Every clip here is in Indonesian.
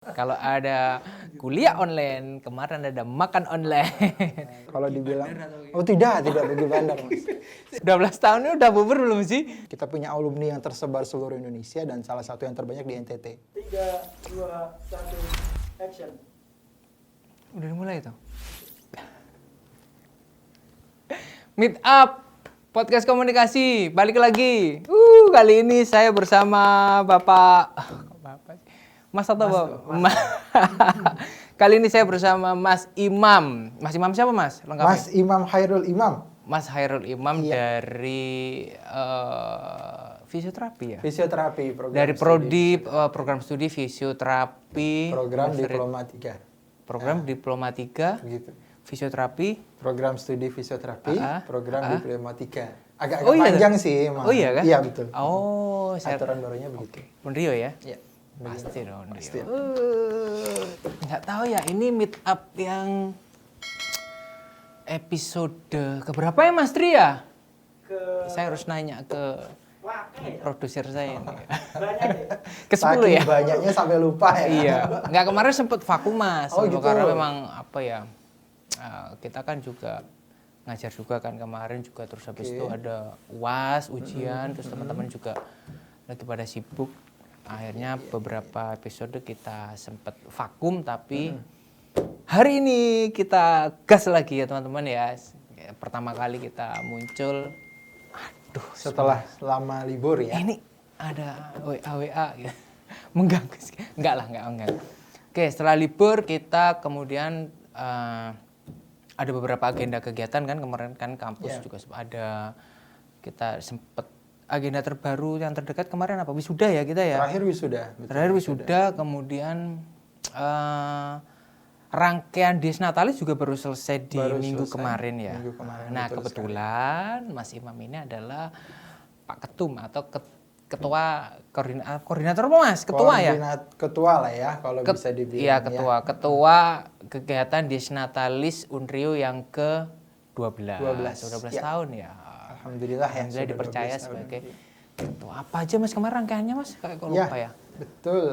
Kalau ada kuliah online, kemarin ada makan online. Kalau dibilang, oh tidak pergi bandar mas. 12 tahun ini udah bubur belum sih? Kita punya alumni yang tersebar seluruh Indonesia dan salah satu yang terbanyak di NTT. 3, 2, 1, action. Udah dimulai itu. Meet up podcast komunikasi balik lagi. Kali ini saya bersama Bapak Mas atau Bapak? Kali ini saya bersama Mas Imam. Mas Imam siapa Mas? Lengkapnya? Mas Imam Hairul Imam. Mas Hairul Imam Iya. dari fisioterapi ya? Fisioterapi. Dari Prodi program studi fisioterapi. Program Diploma 3. Program Diploma 3. Begitu. Fisioterapi. Program studi fisioterapi. Program Diploma 3. Agak Oh, iya, panjang sih emang. Oh iya kan? Iya betul. Oh, saya Aturan barunya begitu. Unrio ya? Iya. Pasti dong. Pasti. Nggak tahu ya, ini meet up yang episode keberapa ya Mas Tri ya? Saya harus nanya ke produser saya ini. Banyak deh. Ke 10 Saking ya? banyaknya sampai lupa ya. Iya. Nggak, kemarin sempet vakum Mas. Oh, gitu. Karena memang apa ya, kita kan juga ngajar juga kan kemarin juga, terus habis itu ada UAS, ujian, terus teman-teman juga lagi pada sibuk. Akhirnya beberapa episode kita sempat vakum, tapi hari ini kita gas lagi ya teman-teman ya. Pertama kali kita muncul, aduh Setelah lama libur ya. ini ada WA gitu. Mengganggu sih. Enggak. Oke, setelah libur kita kemudian ada beberapa agenda kegiatan kan, kemarin kan kampus juga ada, kita sempet agenda terbaru yang terdekat kemarin apa? Wisuda ya kita ya? Terakhir wisuda. Betul. Terakhir wisuda, kemudian rangkaian Dies Natalis juga baru selesai di minggu kemarin ya. Minggu kemarin, Nah, betul kebetulan Mas Imam ini adalah Pak Ketum atau ketua koordinator apa Mas? Ketua ya? Ketua lah ya kalau bisa dibilang. Iya, ketua kegiatan Dies Natalis Unrio yang ke-12. 12 Ya. tahun ya. Alhamdulillah ya. Alhamdulillah sudah dipercaya 12 tahun. sebagai ketua. Apa aja Mas kemarin rangkaiannya Mas? Kayak kok lupa ya. Betul.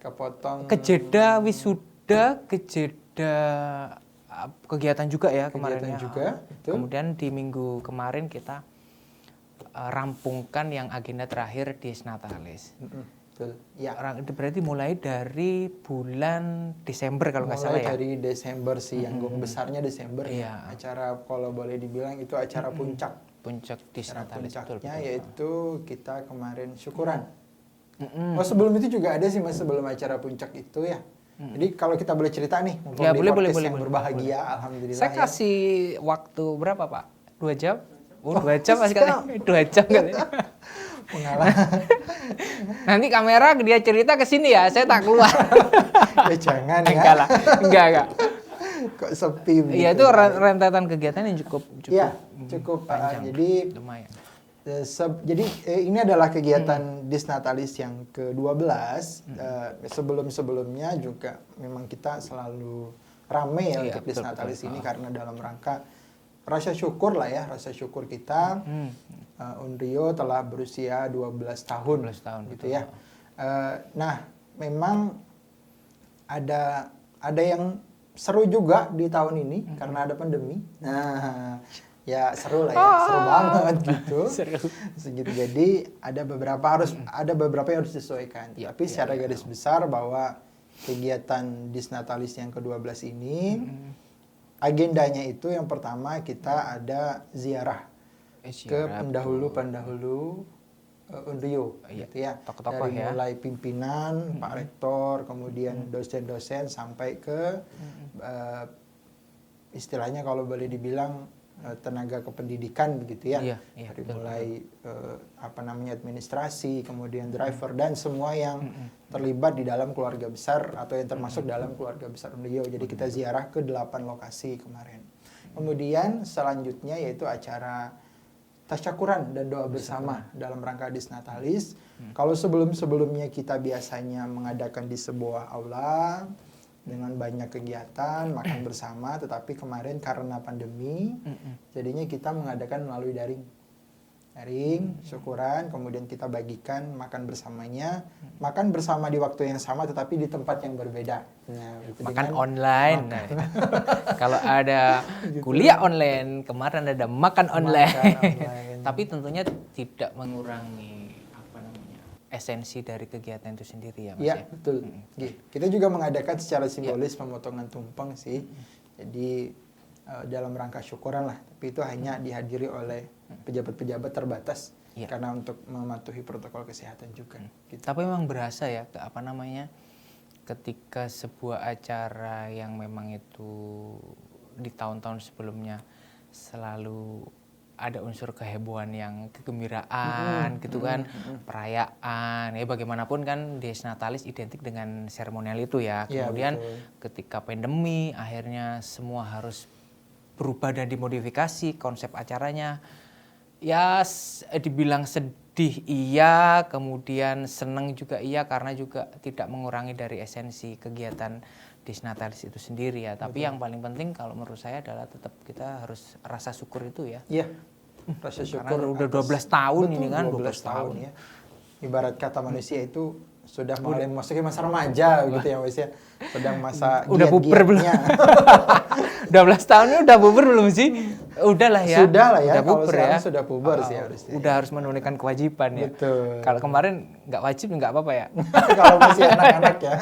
Kepotong, Kejeda kejeda kegiatan juga ya kemarin. kegiatan juga. Betul. Kemudian di minggu kemarin kita rampungkan yang agenda terakhir Dies Natalis. Betul. Ya. Berarti mulai dari bulan Desember kalau nggak salah Mulai ya. dari Desember sih, yang besarnya Desember. Iya. Acara kalau boleh dibilang itu acara puncak. Puncak Dies Acara Natalis. puncaknya yaitu kita kemarin syukuran. Oh sebelum itu juga ada sih Mas, sebelum acara puncak itu ya. Jadi kalau kita boleh cerita nih, mumpung Ya, di boleh, podcast boleh, yang boleh. berbahagia, alhamdulillah. Saya ya. kasih waktu berapa Pak? 2 jam? Oh, 2 jam Mas katanya. 2 jam katanya. Pengalaman. Nanti kamera dia cerita ke sini ya, saya tak keluar. Ya jangan ya. Enggak lah. Enggak. Kok sepi begitu. Iya, itu rentetan kegiatan yang cukup Iya, cukup panjang. jadi Lumayan. ini adalah kegiatan Dies Natalis yang ke-12. Sebelum-sebelumnya juga memang kita selalu ramai ya untuk Dies Natalis ini karena dalam rangka rasa syukur lah ya, rasa syukur kita Unrio telah berusia 12 tahun. 12 tahun gitu ya. Nah, memang ada yang seru juga di tahun ini karena ada pandemi. Nah, ya seru lah ya, seru banget gitu. Segitu. Jadi ada beberapa yang harus disesuaikan. Tapi secara garis besar bahwa kegiatan Dies Natalis yang ke-12 ini agendanya itu yang pertama kita ada ziarah ke pendahulu-pendahulu Unrio gitu ya. Tokoh-tokoh Dari ya. mulai pimpinan, Pak Rektor, kemudian dosen-dosen sampai ke istilahnya kalau boleh dibilang tenaga kependidikan begitu ya. Iya, Dari betul. mulai administrasi, kemudian driver dan semua yang terlibat di dalam keluarga besar atau yang termasuk dalam keluarga besar Unrio. Jadi kita ziarah ke 8 lokasi kemarin. Kemudian selanjutnya yaitu acara tasyakuran dan doa bersama dalam rangka Dies Natalis. Kalau sebelum-sebelumnya kita biasanya mengadakan di sebuah aula dengan banyak kegiatan, makan bersama, tetapi kemarin karena pandemi, jadinya kita mengadakan melalui daring. Daring, syukuran, kemudian kita bagikan makan bersamanya, makan bersama di waktu yang sama tetapi di tempat yang berbeda. Nah, itu Makan dengan online. Nah, kalau ada kuliah online, kemarin ada makan online. online. Tapi tentunya tidak mengurangi apa namanya esensi dari kegiatan itu sendiri ya, Mas. Iya, betul. Kita juga mengadakan secara simbolis pemotongan tumpeng sih. Jadi dalam rangka syukuran lah, tapi itu hanya dihadiri oleh pejabat-pejabat terbatas Iya. karena untuk mematuhi protokol kesehatan juga. Gitu. Tapi memang berasa ya apa namanya ketika sebuah acara yang memang itu di tahun-tahun sebelumnya selalu ada unsur kehebohan yang kegembiraan gitu kan, perayaan ya bagaimanapun kan Dies Natalis identik dengan seremonial itu ya. Iya, Kemudian betul. ketika pandemi akhirnya semua harus berubah dan dimodifikasi konsep acaranya. Ya dibilang sedih iya, kemudian senang juga iya karena juga tidak mengurangi dari esensi kegiatan Dies Natalis itu sendiri ya. Tapi yang paling penting kalau menurut saya adalah tetap kita harus rasa syukur itu ya. Iya. Rasa syukur Karena udah atas- 12 tahun betul, ini kan, 12 tahun tahun. ya. Ibarat kata manusia itu sudah mulai memasuki masa remaja gitu ya Mas ya. Sedang masa Udah puber belum? giat-giatnya. 12 tahun ini udah puber belum sih? Udah lah ya. Sudah lah ya, Udah kalau puber sekarang ya. sudah puber sih harusnya. Udah harus menunaikan kewajiban ya. Betul. Kalau kemarin nggak wajib nggak apa-apa ya. Kalau masih anak-anak ya.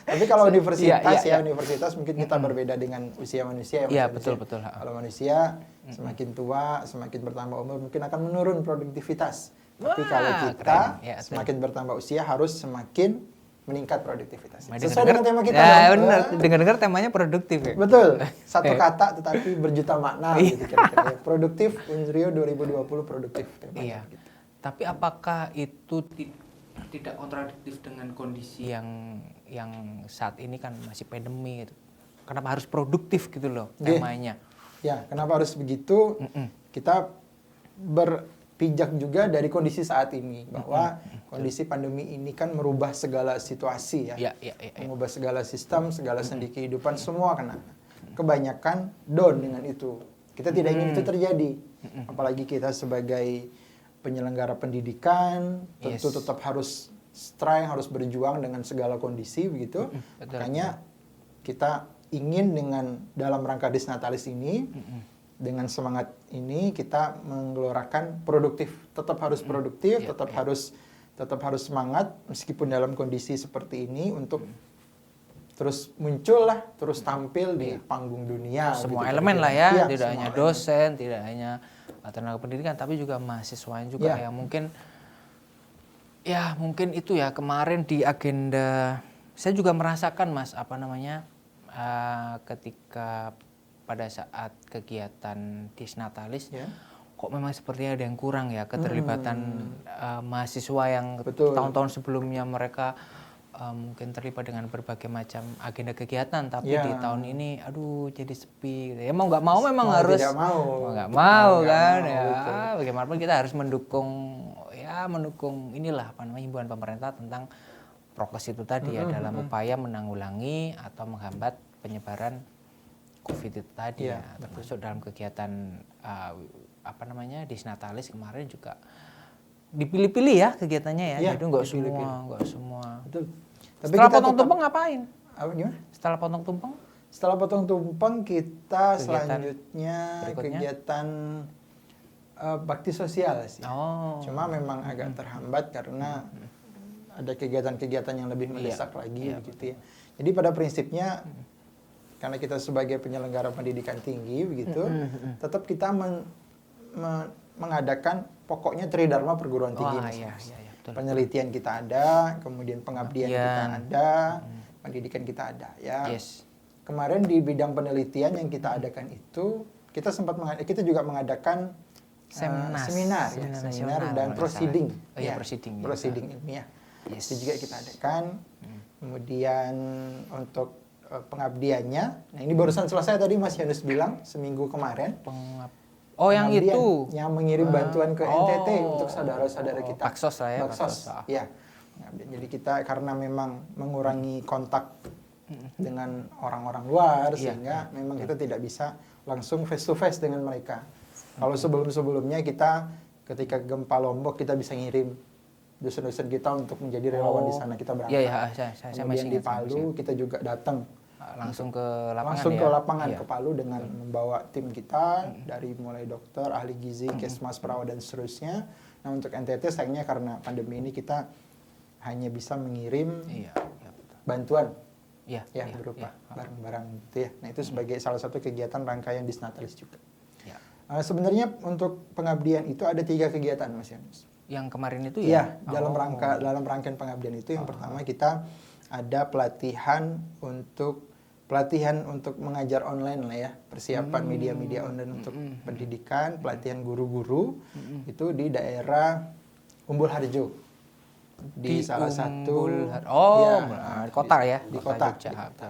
Tapi kalau universitas Iya. universitas mungkin kita berbeda dengan usia manusia ya. Mas Iya, Yunus betul, ya. betul. Kalau manusia semakin tua, semakin bertambah umur mungkin akan menurun produktivitas. Tapi Wah, kalau kita keren. Ya, semakin bertambah usia harus semakin meningkat produktivitas. Nah, Sesuai dengan tema kita. Ya dong. benar, dengar-dengar temanya produktif ya. Betul. Satu kata tetapi berjuta makna Iya. gitu kira-kira. Produktif Unrio 2020 produktif temanya. Iya. Gitu. Tapi apakah itu tidak kontradiktif dengan kondisi yang saat ini kan masih pandemi gitu. Kenapa harus produktif gitu loh Oke. temanya? Ya, kenapa harus begitu? Kita berpijak juga dari kondisi saat ini bahwa kondisi pandemi ini kan merubah segala situasi ya. Iya. Mengubah segala sistem, segala sendi kehidupan semua kena. Kebanyakan down dengan itu. Kita tidak ingin itu terjadi. Apalagi kita sebagai penyelenggara pendidikan tentu Yes. tetap harus strike, harus berjuang dengan segala kondisi begitu. Betul. Makanya kita ingin dengan dalam rangka Dies Natalis ini dengan semangat ini kita menggelorakan produktif. Tetap harus produktif, Iya, tetap harus semangat meskipun dalam kondisi seperti ini untuk terus muncul lah, terus tampil di panggung dunia. Semua gitu, elemen kira-kira. lah ya, Iya, tidak semua hanya elemen. dosen, tidak hanya tenaga pendidikan, tapi juga mahasiswanya juga Iya. yang mungkin ya mungkin itu ya kemarin di agenda saya juga merasakan Mas apa namanya ketika pada saat kegiatan Dies Natalis Ya. kok memang sepertinya ada yang kurang ya keterlibatan mahasiswa yang Betul. tahun-tahun sebelumnya mereka mungkin terlibat dengan berbagai macam agenda kegiatan tapi Ya. di tahun ini aduh jadi sepi gitu. Ya mau nggak mau memang Mau harus tidak mau. nggak mau Mau nggak kan mau, ya betul. bagaimanapun kita harus mendukung inilah apa namanya himbauan pemerintah tentang prokes itu tadi ya dalam upaya menanggulangi atau menghambat penyebaran COVID itu tadi Iya, ya termasuk dalam kegiatan apa namanya Dies Natalis kemarin juga dipilih-pilih ya kegiatannya ya, Iya, jadi nggak dipilih-pilih. semua. Betul. Tapi Setelah kita potong tetap- tumpeng ngapain? Apa gimana? Setelah potong tumpeng? Setelah potong tumpeng kita Kegiatan selanjutnya berikutnya? kegiatan bakti sosial sih. Oh, Cuma memang agak terhambat karena ada kegiatan-kegiatan yang lebih mendesak lagi Iya, begitu ya. Jadi pada prinsipnya karena kita sebagai penyelenggara pendidikan tinggi begitu, tetap kita mengadakan pokoknya Tridharma perguruan tinggi. wah Mas. iya betul. Penelitian kita ada, kemudian pengabdian kita Pengabdian. ada, pendidikan kita ada ya. Yes. Kemarin di bidang penelitian yang kita adakan itu kita kita juga mengadakan Seminar. seminar Nasional, dan kalau nggak proceeding. salah. Oh iya, proceeding, ya. Proceeding ilmiah. Yes. Itu juga kita adakan. Kemudian untuk pengabdiannya, nah ini barusan selesai tadi Mas Yunus bilang seminggu kemarin. Oh yang Pengabdian itu yang mengirim bantuan ke NTT Oh. untuk saudara-saudara kita. Baksos lah ya, Baksos. Baksos. Ya. Jadi kita karena memang mengurangi kontak dengan orang-orang luar Iya. sehingga memang kita tidak bisa langsung face to face dengan mereka. Kalau sebelum-sebelumnya kita ketika gempa Lombok kita bisa ngirim dosen-dosen kita untuk menjadi relawan di sana, kita berangkat. Iya, iya, saya Kemudian masih di ingat, saya masih Palu kita juga datang langsung ke lapangan langsung ya. ke lapangan Iya. ke Palu dengan membawa tim kita dari mulai dokter, ahli gizi, kesmas, perawat dan seterusnya. Nah untuk NTT sayangnya karena pandemi ini kita hanya bisa mengirim Iya, iya, betul. bantuan Iya, ya iya, berupa iya. barang-barang gitu ya. Nah itu sebagai salah satu kegiatan rangkaian Disnatalis juga. Iya. Sebenarnya untuk pengabdian itu ada 3 kegiatan Mas Yanus. Yang kemarin itu Iya, ya? dalam rangkaian pengabdian itu yang pertama kita ada pelatihan untuk mengajar online lah ya, persiapan media-media online untuk pendidikan, pelatihan guru-guru itu di daerah Umbul Harjo. Di salah satu di kota ya? Di kota. Jogja. Di kota.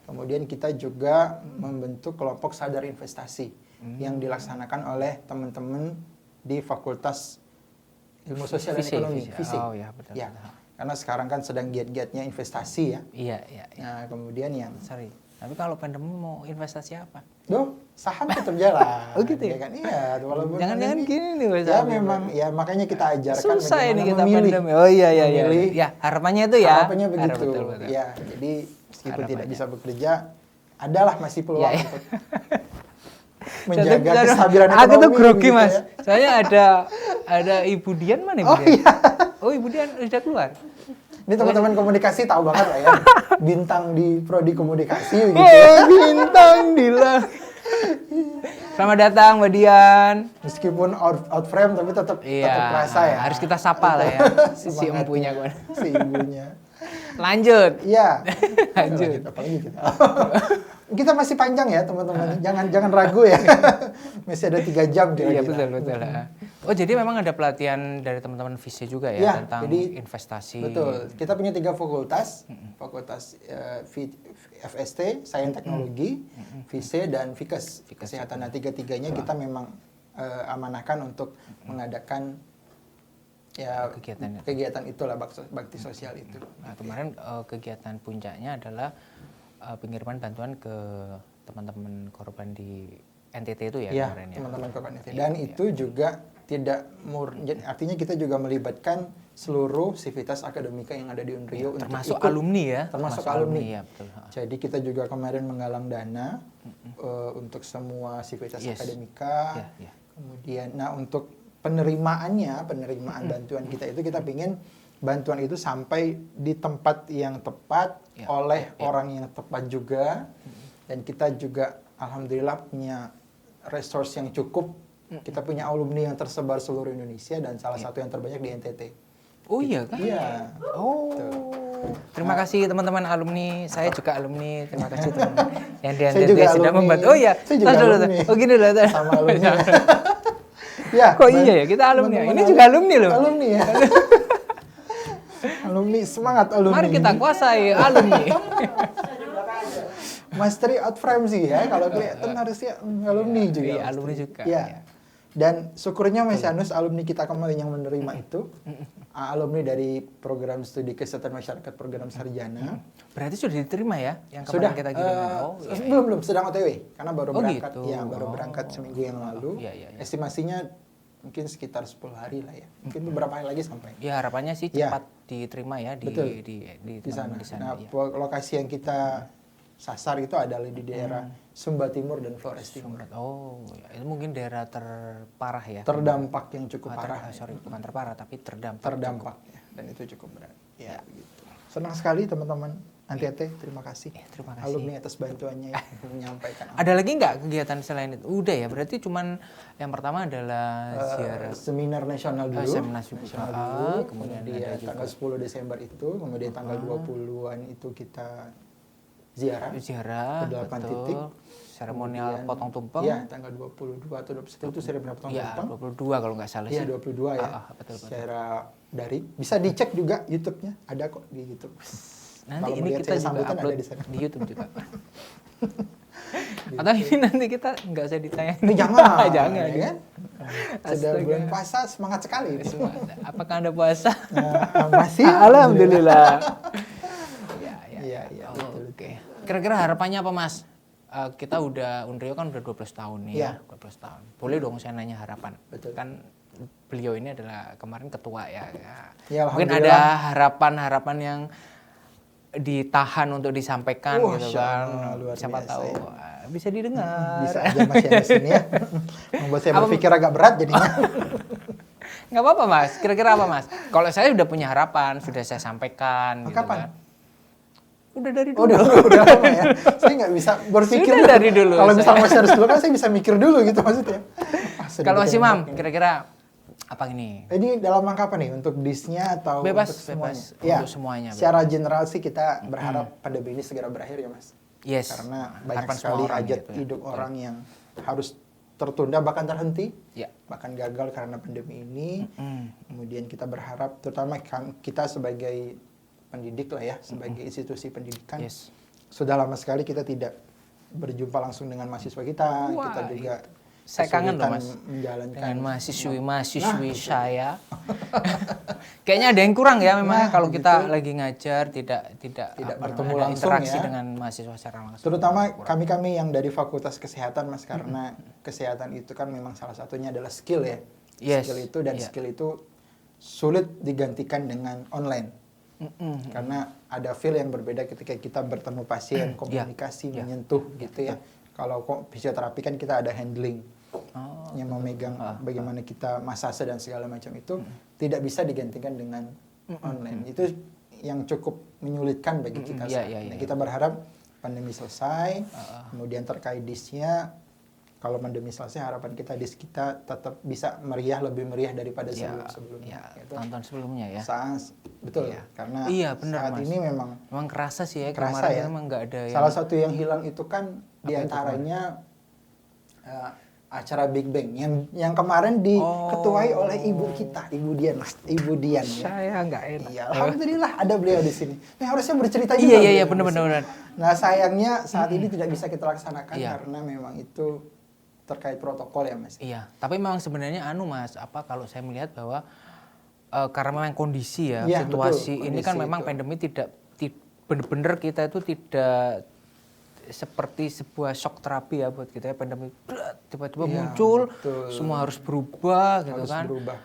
Kemudian kita juga membentuk kelompok sadar investasi yang dilaksanakan oleh teman-teman di Fakultas Ilmu Sosial dan Ekonomi, FISIP. Oh ya, betul. Ya, betul. karena sekarang kan sedang giat-giatnya investasi ya. Iya, iya, iya. Nah, kemudian yang Sorry. Tapi kalau pandemi mau investasi apa? saham tetap jalan. Oh gitu ya? Kan? Iya, walaupun Jangan-jangan pandemi, gini nih Mas. ya memang ya makanya kita ajarkan Susah ini kita memilih. pandemi. Oh iya, iya, iya. Memilih. Ya, harapannya itu ya. Harapannya begitu. Betul, betul. Ya, jadi meskipun tidak Harapannya. bisa bekerja, adalah masih peluang Ya, ya. untuk menjaga kestabilan ekonomi. Aku tuh grogi gitu Mas. ya. Saya ada Ibu Dian mana Ibu Oh Dian? iya. Oh Ibu Dian sudah keluar. Ini teman-teman komunikasi tahu banget lah ya. Bintang di prodi komunikasi gitu. Oh bintang Dila. Selamat datang Mbak Dian. Meskipun out frame tapi tetap terasa ya. Harus kita sapa lah ya. Si Semangatnya, empunya kan. si ibunya. Lanjut. Iya. Lanjut. Apalagi kita. Kita masih panjang ya teman-teman. Jangan ragu ya. Masih ada 3 jam Iya kira-kira. betul. Oh jadi memang ada pelatihan dari teman-teman FISIP juga ya Iya, tentang jadi- investasi. Betul. Kita punya 3 fakultas. Fakultas FST, Sains Teknologi, FISE dan FIKES, Kesehatan. Nah, 3-tiganya kita memang amanahkan untuk mengadakan ya kegiatan itulah bakti sosial itu. Nah, kemarin kegiatan puncaknya adalah pengiriman bantuan ke teman-teman korban di NTT itu ya Iya, kemarin ya. teman-teman korban itu. Dan itu juga tidak artinya kita juga melibatkan seluruh sivitas akademika yang ada di Unrio untuk Termasuk ikut. alumni ya. Termasuk alumni. Ya, betul. Jadi kita juga kemarin menggalang dana untuk semua sivitas Yes. akademika. Iya, iya. Kemudian, nah untuk penerimaan bantuan kita itu kita pingin bantuan itu sampai di tempat yang tepat Ya, oleh orang yang tepat juga. Dan kita juga alhamdulillah punya resource yang cukup. Kita punya alumni yang tersebar seluruh Indonesia dan salah satu yang terbanyak di NTT. Oh iya kan? Iya. Oh. Terima kasih teman-teman alumni. Saya juga alumni. Terima kasih teman yang di Saya NTT juga sudah alumni. membantu. Oh iya. Saya juga Tas dulu, alumni. Tas. Oh gini loh. Tas. Sama alumni. Ya. Kok iya ya? Kita alumni. teman-teman Ini juga alumni loh. Alumni ya. Alumni, semangat alumni. Mari kita kuasai alumni. Mastery out frame sih ya, kalau kelihatan harusnya alumni juga. Iya, pasti. alumni juga. Iya. Iya. Dan syukurnya Mas Yanus, alumni kita kemarin yang menerima itu, alumni dari program studi kesehatan masyarakat, program sarjana. Berarti sudah diterima ya? Yang Sudah, kemarin kita kirimin. Oh iya. belum, sedang OTW, karena baru Oh, berangkat, gitu. ya baru berangkat seminggu yang lalu. Iya, iya, iya. Estimasinya mungkin sekitar 10 hari lah ya, mungkin beberapa hari lagi sampai. Ya harapannya sih Iya. cepat diterima ya di Betul. di Sana. di sana. Nah, Ya. lokasi yang kita sasar itu adalah di daerah Sumba Timur dan Flores Timur. Oh, ya. Itu mungkin daerah terparah ya. Terdampak yang cukup parah. Sorry, bukan terparah tapi terdampak. Terdampak ya. Dan itu cukup berat. Ya, begitu. Senang sekali teman-teman NTT, terima kasih. Terima kasih. Alumni atas bantuannya yang menyampaikan. Ada lagi nggak kegiatan selain itu? Udah ya, berarti cuman yang pertama adalah ziarah Seminar nasional dulu. seminar juga. Kemudian ada juga tanggal 10 Desember itu, kemudian tanggal 20-an itu kita ziarah. ziarah, ke 8 betul. titik. Seremonial Kemudian, potong tumpeng. Iya, tanggal 22 atau 21 itu seremonial potong Iya, tumpeng. 22 kalau nggak salah Iya, sih. 22 ya. Betul. Secara daring. Bisa dicek juga YouTube-nya, ada kok di YouTube. Nanti Kalau ini melihat kita saya juga sambutan upload ada di sana. di YouTube juga. Atau ini nanti kita nggak usah ditayangin. Jangan, Jangan. ya kan? Sudah Astaga. bulan puasa semangat sekali. Apakah Anda puasa? Masih? Alhamdulillah. Iya, iya, Oh, betul. Oke. Kira-kira harapannya apa, Mas? Kita udah Unrio kan udah 12 tahun nih Iya. ya, 12 tahun. Boleh dong saya nanya harapan. Betul. Kan beliau ini adalah kemarin ketua ya. Ya, Mungkin alhamdulillah. ada harapan-harapan yang ditahan untuk disampaikan gitu Masya kan. Allah, luar Siapa biasa tahu ya. bisa didengar. Bisa aja Mas ya di sini ya. Membuat saya berpikir agak berat jadinya. Nggak apa-apa Mas. Kira-kira apa Mas? Kalau saya sudah punya harapan, sudah saya sampaikan. Gitu Kapan? kan. Udah dari dulu. Udah lama ya. Saya nggak bisa berpikir Sudah dari dulu Kalau saya. misalnya Mas harus dulu kan saya bisa mikir dulu gitu maksudnya. Kalau Mas Imam, kira-kira apa ini? Ini dalam rangka apa nih? Untuk disnya atau Bebas, untuk semuanya? bebas. Ya, Untuk semuanya, secara general sih kita berharap pandemi ini segera berakhir ya Mas. Yes. Karena banyak Harapan sekali semua orang hajat gitu ya. hidup orang yang harus tertunda bahkan terhenti. Ya. Bahkan gagal karena pandemi ini. Mm. Kemudian kita berharap, terutama kita sebagai pendidik lah ya, sebagai institusi pendidikan, Yes. sudah lama sekali kita tidak berjumpa langsung dengan mahasiswa kita. Wah, Kita juga saya kangen loh, kesulitan Mas. menjalankan Dengan mahasiswi-mahasiswi Nah, saya. Kayaknya ada yang kurang ya memang Nah, kalau kita betul. lagi ngajar tidak apa bertemu namanya, ada langsung interaksi ya. dengan mahasiswa secara langsung. Terutama kami-kami yang dari Fakultas Kesehatan Mas, karena kesehatan itu kan memang salah satunya adalah skill ya. Yes, Skill itu dan iya. skill itu sulit digantikan dengan online. Mm-mm. Karena ada feel yang berbeda ketika kita bertemu pasien, komunikasi, menyentuh gitu ya. Kalau fisioterapi kan kita ada handling, Oh, yang memegang bagaimana kita massase dan segala macam itu tidak bisa digantikan dengan online. Itu yang cukup menyulitkan bagi kita. Iya, saat iya, ini. iya. Kita berharap pandemi selesai, kemudian terkait disnya, kalau pandemi selesai harapan kita dis kita tetap bisa meriah, lebih meriah daripada sebelum-sebelumnya. Ya, gitu. tahun-tahun sebelumnya ya. Betul, Iya. karena Iya, benar, saat Mas. ini memang Memang kerasa sih ya kerasa kemarin ya. memang nggak ada yang Salah satu yang hilang itu kan Apa itu diantaranya acara Big Bang yang kemarin diketuai oleh ibu kita, Ibu Dian, Mas. Ibu Dian ya. saya nggak enak. Iya, alhamdulillah ada beliau di sini. Ini harusnya bercerita juga. Iya, beliau di sini. benar. Nah, sayangnya saat ini tidak bisa kita laksanakan Iya. karena memang itu terkait protokol ya, Mas. Iya, tapi memang sebenarnya Mas, kalau saya melihat bahwa karena memang kondisi ya, Iya, situasi betul, ini kan kondisi memang itu. pandemi benar-benar kita itu tidak seperti sebuah shock terapi ya buat kita ya, pandemi tiba-tiba Iya, muncul, betul. semua harus berubah gitu Harus kan. berubah.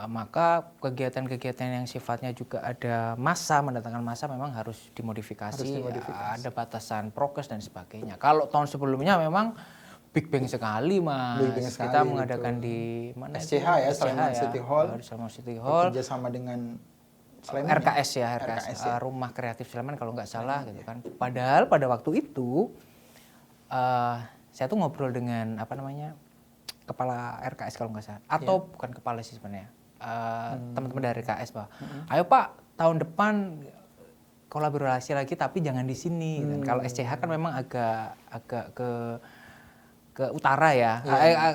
Maka kegiatan-kegiatan yang sifatnya juga ada massa, mendatangkan massa memang harus dimodifikasi, Harus dimodifikasi. ada batasan prokes dan sebagainya. Kalau tahun sebelumnya memang Big Bang sekali Mas. Big Bang sekali, Kita mengadakan betul. di mana SCH ya, Sleman City Hall. Di Sleman City Hall. Bekerja sama dengan Sleman RKS ya, RKS ya. Rumah Kreatif Sleman kalau nggak salah gitu kan. Padahal pada waktu itu saya tuh ngobrol dengan kepala RKS kalau nggak salah, atau bukan kepala sih sebenarnya, teman-teman dari RKS Pak. Ayo Pak, tahun depan kolaborasi lagi tapi jangan di sini. Gitu. Kalau SCH kan memang agak ke utara ya,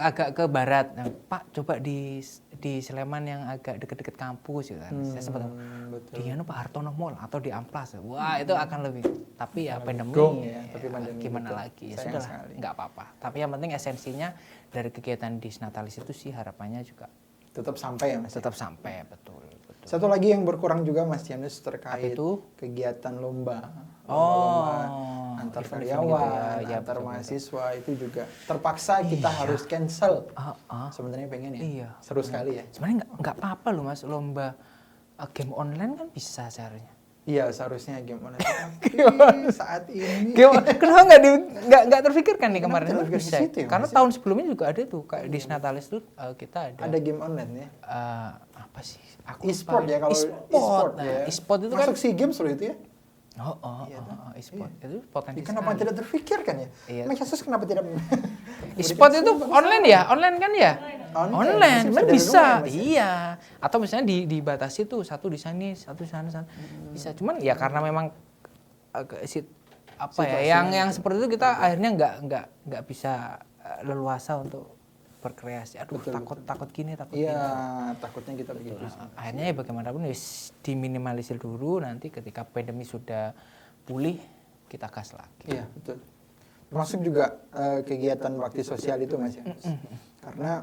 agak ke barat. Nah, Pak coba di Sleman yang agak deket-deket kampus gitu kan. Saya sempat betul. di Pak Hartono Mall atau di Amplas. Wah, itu akan lebih. Tapi ya pandemi, gong ya, tapi pandemi, gimana betul. lagi? Ya Sayang sudah, sekali. nggak apa-apa. Tapi yang penting esensinya dari kegiatan Disnatalis itu sih harapannya juga Tetap sampai ya, Mas. tetap sampai, betul. Satu lagi yang berkurang juga Mas Janus Apa terkait itu? kegiatan lomba. Oh, Antar event-event karyawan, gitu ya. Ya, antar betul, mahasiswa itu juga terpaksa kita harus cancel. Sebenarnya pengen ya. Iya. Seru sekali ya. Sebenarnya nggak apa-apa loh Mas, lomba game online kan bisa seharusnya. Iya, seharusnya game online. Tapi saat ini Kenapa nggak terfikirkan nih kemarin? tidak terpikir Bisa. ke situ ya, Karena Mas, ya? tahun sebelumnya juga ada tuh kayak di Disnatalis tuh kita ada game online ya. apa sih? Aku E-sport lupa. ya kalau E-sport. Nah, ya. e-sport itu kan masuk SEA Games loh itu ya. e-sport. Itu potensi. Kenapa sekali. tidak terfikirkan ya? Iya. Mas Yesus kenapa tidak E-sport itu online ya? Online kan ya? Online, Masih kan dari bisa. rumah ya, Mas, ya? Iya. Atau misalnya dibatasi tuh satu di sini, satu di sana. Bisa. Cuman ya karena memang yang seperti itu kita akhirnya nggak bisa leluasa untuk berkreasi. Aduh, takut gini, takut Iya, gini. takutnya kita begitu. Akhirnya ya bagaimanapun diminimalisir dulu, nanti ketika pandemi sudah pulih kita gas lagi. Iya, betul. Termasuk juga kegiatan bakti sosial itu Mas ya. Karena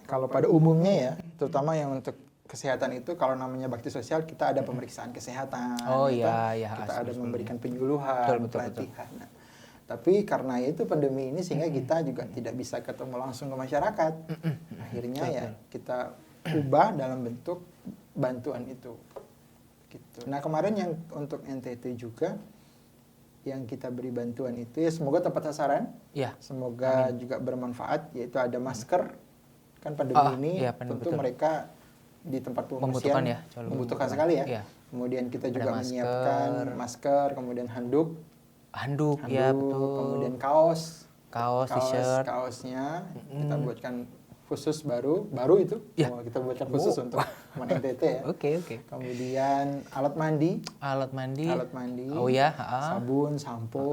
kalau pada umumnya ya, terutama yang untuk kesehatan itu kalau namanya bakti sosial kita ada pemeriksaan kesehatan. Oh gitu. iya, Kita ada memberikan penyuluhan, Betul. pelatihan. Nah, Tapi karena itu pandemi ini sehingga kita juga tidak bisa ketemu langsung ke masyarakat. Akhirnya ya kita ubah dalam bentuk bantuan itu. Gitu. Nah kemarin yang untuk NTT juga yang kita beri bantuan itu ya semoga tepat sasaran. Ya. Semoga juga bermanfaat, yaitu ada masker. Kan pandemi ini tentu mereka di tempat pengungsian membutuhkan sekali ya. Iya. Kemudian kita juga menyiapkan masker, kemudian handuk, ya betul. kemudian kaos, t-shirt, kaosnya kita buatkan khusus baru itu kita buatkan khusus untuk teman NTT ya. Oke. Kemudian alat mandi. Oh ya, sabun, sampo,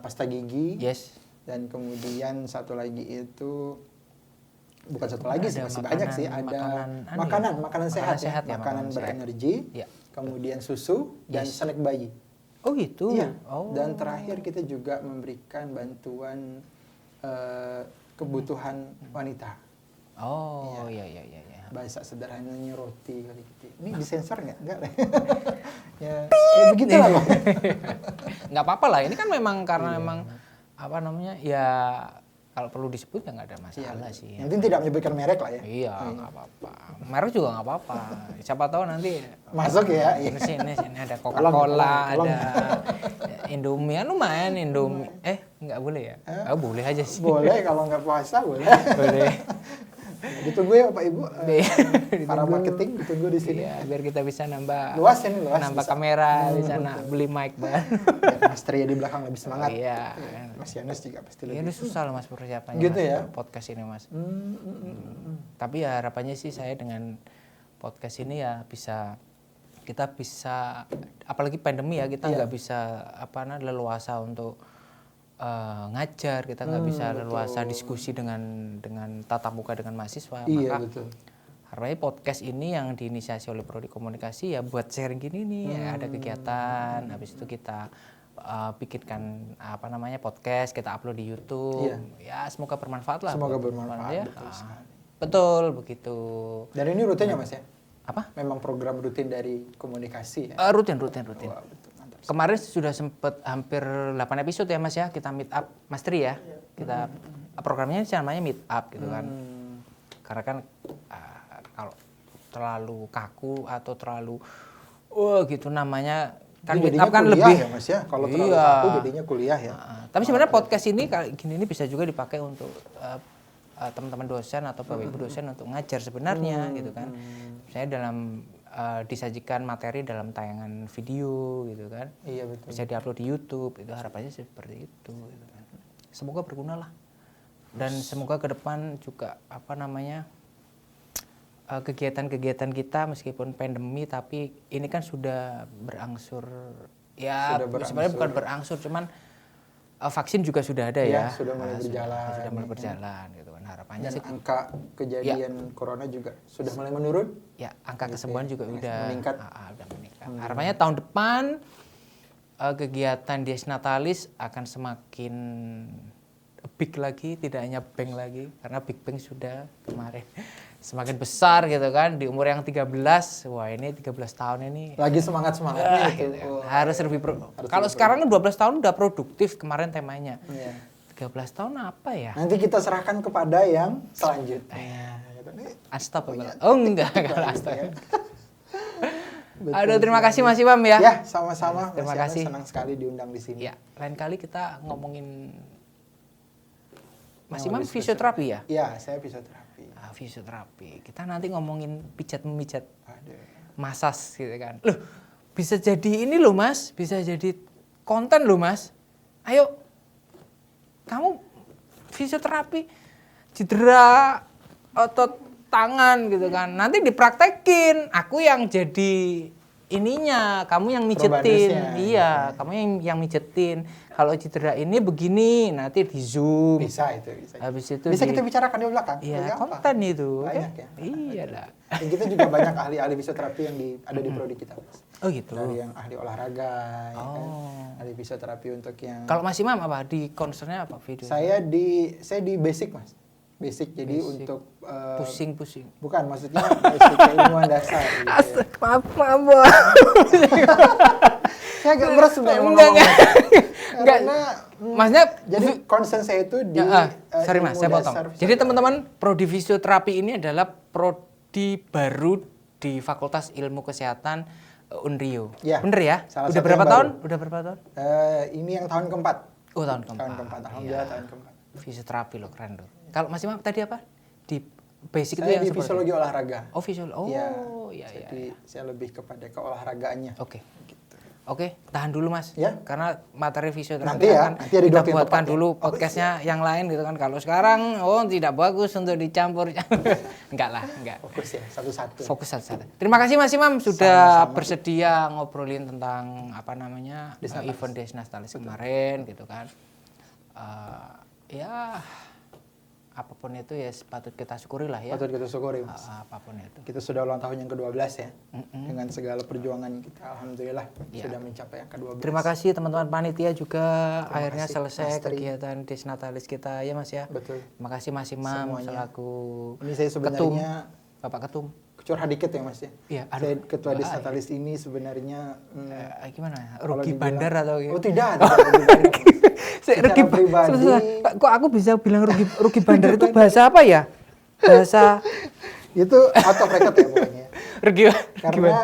pasta gigi. Yes. Dan kemudian satu lagi itu bukan satu lagi sih, masih banyak sih, ada makanan sehat ya, makanan berenergi. Ya. Kemudian susu dan snack bayi. Oh gitu. Iya. Dan terakhir kita juga memberikan bantuan kebutuhan wanita. Iya. Bahasa sederhananya roti kali gitu. Ini disensor nggak? Nggak lah. ya begitu lah. Nggak apa-apa lah. Ini kan memang karena memang apa namanya ya kalau perlu disebut ya nggak ada masalah sih. Yang penting tidak menyebutkan merek lah ya. Iya, nggak apa-apa. Merek juga nggak apa-apa. Siapa tahu nanti masuk ya. Sini ada Coca-Cola, ada Indomie. Lumayan Indomie. Nggak boleh ya? Boleh aja sih. Boleh kalau nggak puasa boleh. Boleh. Ditunggu ya Pak Ibu. Para marketing ditunggu di sini. Iya, biar kita bisa nambah luas kamera di sana, beli mic dan Mas Tria di belakang lebih semangat. Iya. Mas Yanes juga pasti lebih. Ini susah loh Mas persiapannya. Gitu ya. Podcast ini Mas. Tapi ya harapannya sih saya dengan podcast ini ya kita bisa apalagi pandemi ya kita nggak bisa leluasa untuk ngajar, kita nggak bisa leluasa diskusi dengan tatap muka dengan mahasiswa. Iya, maka betul. Harapannya podcast ini yang diinisiasi oleh Prodi Komunikasi ya buat sharing gini nih, ada kegiatan, habis itu kita bikinkan podcast, kita upload di YouTube. Iya. Ya semoga bermanfaat lah. Semoga bermanfaat. Ya. Betul begitu. Dan ini rutinnya Mas ya? Apa? Memang program rutin dari komunikasi ya? Rutin. Wah, betul. Kemarin sudah sempat hampir 8 episode ya Mas ya, kita meet up Mas Tri ya. Kita programnya namanya meet up gitu kan. Karena kan kalau terlalu kaku atau terlalu gitu namanya kan meet up kan lebih ya Mas ya. Kalau terlalu kaku jadinya kuliah ya. Tapi sebenarnya podcast ini gini bisa juga dipakai untuk teman-teman dosen atau Bapak Ibu dosen untuk ngajar sebenarnya gitu kan. Saya dalam disajikan materi dalam tayangan video gitu kan. Iya betul. Bisa diupload di YouTube, itu harapannya seperti itu gitu kan. Semoga berguna lah. Dan semoga ke depan juga kegiatan-kegiatan kita meskipun pandemi tapi ini kan sudah berangsur ya sebenarnya bukan berangsur cuman vaksin juga sudah ada ya. Sudah mulai berjalan. Sudah mulai berjalan gitu kan. Harapannya dan sih angka kejadian corona juga sudah mulai menurun. Ya, angka kesembuhan juga udah meningkat. Udah meningkat. Harapannya tahun depan kegiatan Dies Natalis akan semakin big lagi, tidak hanya Bang lagi karena Big Bang sudah kemarin semakin besar gitu kan di umur yang 13. Wah, ini 13 tahun ini lagi semangatnya gitu. Harus lebih kalau sekarang 12 tahun udah produktif kemarin temanya. Iya. 13 tahun apa ya? Nanti kita serahkan kepada yang selanjutnya. Astagfirullah. Oh enggak kalau astagfirullah. Aduh, terima kasih Mas Imam ya. Ya, sama-sama. Terima kasih. Senang sekali diundang di sini. Ya, lain kali kita ngomongin Mas Imam fisioterapi ya? Iya, saya fisioterapi. Fisioterapi. Kita nanti ngomongin pijat-memijat. Masas gitu kan. Loh, bisa jadi ini loh Mas, bisa jadi konten loh Mas. Ayo, kamu fisioterapi cedera otot tangan gitu kan. Nanti dipraktekin, aku yang jadi ininya, kamu yang mijetin. Iya, kamu yang mijetin. Kalau cedera ini begini, nanti di zoom. Bisa itu, bisa. Habis itu bisa kita bicarakan di belakang. Iya, konten itu. Banyak ya. Iya lah. Dan kita juga banyak ahli-ahli fisioterapi yang ada di prodi kita. Oh gitu. Dari yang ahli olahraga, ya kan? Ahli fisioterapi untuk yang. Kalau Mas Imam apa di concernnya apa video? Saya di basic Mas. Basic jadi untuk pusing-pusing. Bukan, maksudnya basic keilmuan dasar. Gitu, maaf. Saya agak berat sebenarnya ngomong. Karena Maksudnya jadi concern saya itu di sorry Mas, ilmu saya potong. dasar Jadi teman-teman, prodi fisioterapi ini adalah prodi baru di Fakultas Ilmu Kesehatan Unrio. Ya, Bener ya? salah Udah satu berapa yang tahun? baru. Udah berapa tahun? Ini yang tahun keempat. Oh, tahun keempat. Tahun keempat, alhamdulillah Iya. tahun keempat. Fisioterapi loh, keren loh. Kalau Mas Imam tadi apa? Di basic itu Saya yang di seperti- fisiologi olahraga. Oh, visual. Oh, Iya. iya, iya. Jadi saya lebih kepada keolahragaannya. Oke. Oke, tahan dulu Mas. Ya. Karena materi fisioterapi Nanti ya, akan nanti ada kita dua yang buatkan tepat ya. dulu Oh, podcastnya yang lain gitu kan. Kalau sekarang, tidak bagus untuk dicampur. Enggak lah, enggak. Fokus ya, satu-satu. Fokus satu-satu. Terima kasih Mas Imam sudah Sama-sama. bersedia ngobrolin tentang apa namanya Desnatalis. event Desnatalis kemarin gitu kan. Ya apapun itu ya patut kita syukuri lah ya. Patut kita syukuri, Mas. Apapun itu. Kita sudah ulang tahun yang ke-12 ya. Dengan segala perjuangan kita, alhamdulillah Ya. sudah mencapai yang ke-12. Terima kasih teman-teman panitia juga akhirnya kasih, selesai Mas Tri. kegiatan Desnatalis kita ya Mas ya. Betul. Terima kasih Mas Imam Semuanya. selaku Ini saya sebenarnya Bapak Ketum. curhat dikit ya, Mas ya. Iya, aduh. Saya ketua Doa, Desnatalis ini sebenarnya Gimana? kalau Rugi dibilang- bandar atau gimana? Oh, tidak rugi bandar. Secara pribadi. Sebentar, kok aku bisa bilang rugi bandar itu bahasa apa ya? Bahasa Itu out of record ya pokoknya. rugi Karena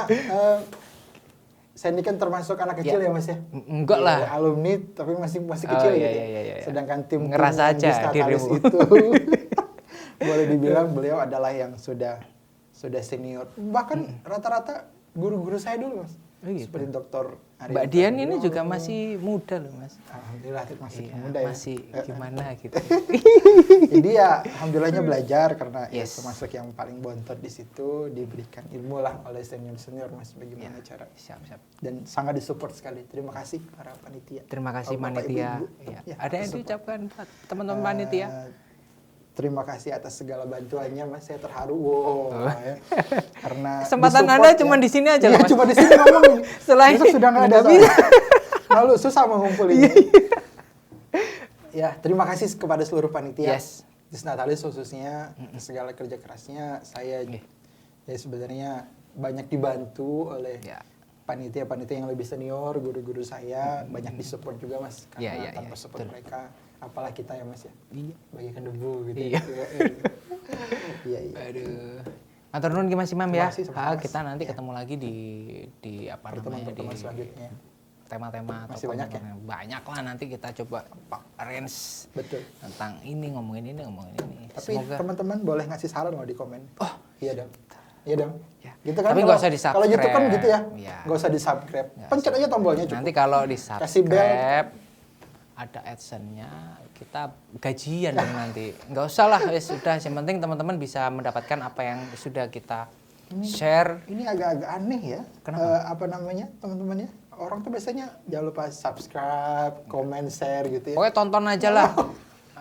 saya ini kan termasuk anak kecil ya, Mas ya. Enggak lah. Ya, alumni tapi masih Oh, kecil iya, gitu. iya, iya. Sedangkan tim Ngerasa yang aja Desnatalis dirimu. itu boleh dibilang beliau adalah yang sudah senior. Bahkan rata-rata guru-guru saya dulu, Mas. Oh, gitu. Seperti Dr. Arya Mbak Dian ini Prabowo. juga masih muda loh Mas. Alhamdulillah masih Iya, muda ya. masih gimana gitu. Jadi ya alhamdulillahnya belajar karena ya Yes. termasuk yang paling bontot di situ, diberikan ilmu lah oleh senior-senior, Mas, bagaimana cara. Siap. Dan sangat disupport sekali. Terima kasih para panitia. Terima kasih Bapak, panitia. Ibu-ibu. Iya. Ya, Ada yang support. diucapkan buat teman-teman Eh, panitia? Terima kasih atas segala bantuannya, Mas. Saya terharu. Wow, ya. Karena Kesempatan disupport Anda ya. cuma di sini aja loh, Iya, Mas. cuma di sini ngomong. Selain Besok sudah nggak ada nggak bisa. Lalu susah mengumpulinnya. Ya, terima kasih kepada seluruh panitia. Yes. Desnatalis khususnya segala kerja kerasnya saya ya sebenarnya banyak dibantu oleh Ya. panitia-panitia yang lebih senior, guru-guru saya banyak disupport juga, Mas. Karena Iya, tanpa support betul. mereka apalah kita ya, Mas ya. Iya. Bagikan debu gitu. Iya. Iya, iya. Aduh. Matur nuwun Ki Mas Imam ya. Terima kasih, sama-sama, Mas. Kita nanti Ya. ketemu lagi di apa namanya Pertemuan-pertemuan di selanjutnya. tema-tema Masih atau banyak ya? konten. Banyak lah nanti kita coba arrange Betul. tentang ini ngomongin ini. Tapi Semoga teman-teman boleh ngasih saran loh di komen. Oh, iya dong. Iya dong. Ya. Gitu kan. Tapi kalau- nggak usah di-subscribe. Kalau YouTube kan gitu ya. Iya. Nggak usah di-subscribe. Nggak Pencet usah. aja tombolnya cukup. nanti kalau di Kasih bel. subscribe ada AdSense-nya kita gajian dong nanti. Nggak usah lah, ya sudah. Yang penting teman-teman bisa mendapatkan apa yang sudah kita share. Ini agak-agak aneh ya. Kenapa? Apa namanya teman-teman ya? Orang tuh biasanya jangan lupa subscribe, komen, share gitu ya. Pokoknya tonton aja lah.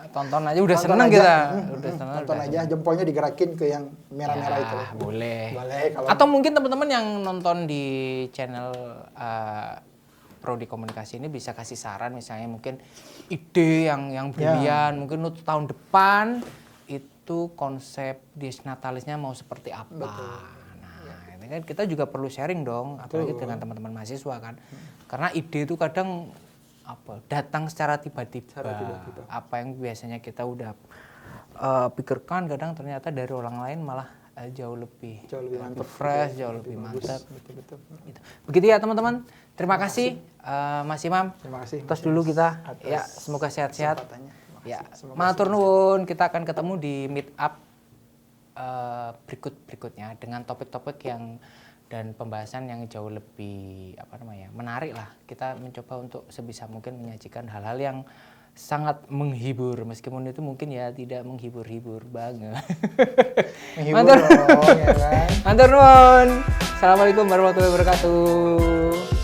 Tonton aja udah Tonton seneng aja. kita. Hmm, Udah seneng. Tonton udah aja, jempolnya digerakin ke yang merah-merah itu. Ya, boleh. Boleh kalau Atau mungkin teman-teman yang nonton di channel Prodi Komunikasi ini bisa kasih saran misalnya mungkin ide yang Ya. brilian, mungkin untuk tahun depan itu konsep Desnatalisnya mau seperti apa. Nah, ini kan kita juga perlu sharing dong, apalagi dengan teman-teman mahasiswa kan. Karena ide itu kadang datang secara tiba-tiba. Apa yang biasanya kita udah pikirkan kadang ternyata dari orang lain malah jauh lebih mantap, fresh, jauh lebih mantap. betul. Gitu. Begitu ya teman-teman. Terima kasih Mas Imam. Terima kasih. Terus dulu kita Atas ya semoga sehat-sehat. kesempatannya. Terima Ya, kasih. Semoga matur nuwun. Kita akan ketemu di meet up berikutnya dengan topik-topik yang dan pembahasan yang jauh lebih menarik lah. Kita mencoba untuk sebisa mungkin menyajikan hal-hal yang sangat menghibur meskipun itu mungkin ya tidak menghibur-hibur banget. Menghibur Matur dong, ya kan? Matur nuwun. Assalamualaikum warahmatullahi wabarakatuh.